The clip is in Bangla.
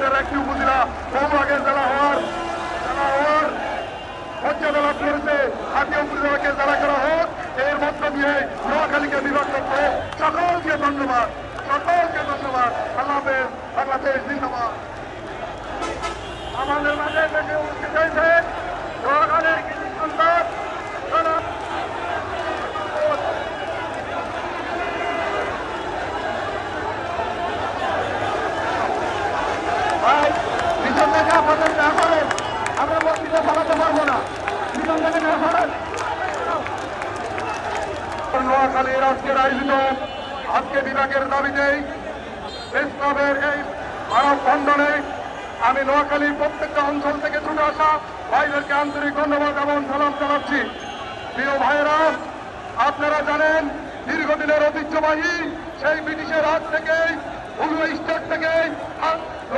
সিলেটের একটি উপজেলা বহু আগের জেলা হওয়ার মর্যাদা লাভ করেছে। জাতীয় উপজেলাকে জেলা করা হোক, এর মধ্য দিয়ে নোয়াখালীকে বিভক্ত করে সকলকে ধন্যবাদ, সকলকে ধন্যবাদ। আল্লাহ হাফেজ, বাংলাদেশ জিন্দাবাদ। আমাদের মাঝে থেকে উপস্থিত হয়েছে নোয়াখালীর কৃষি সন্তান আমরা বক্তৃতা চালাতে পারবো না। নোয়াখালীর আজকের আয়োজিত আজকে বিভাগের দাবিতেই প্রেস ক্লাবের এই মানববন্ধনে আমি নোয়াখালীর প্রত্যেকটা অঞ্চল থেকে ছুটে আসা ভাইদেরকে আন্তরিক ধন্যবাদ এবং সালাম জানাচ্ছি। প্রিয় ভাইয়েরা, আপনারা জানেন দীর্ঘদিনের ঐতিহ্যবাহী সেই ব্রিটিশের হাত থেকেই স্টেট থেকেই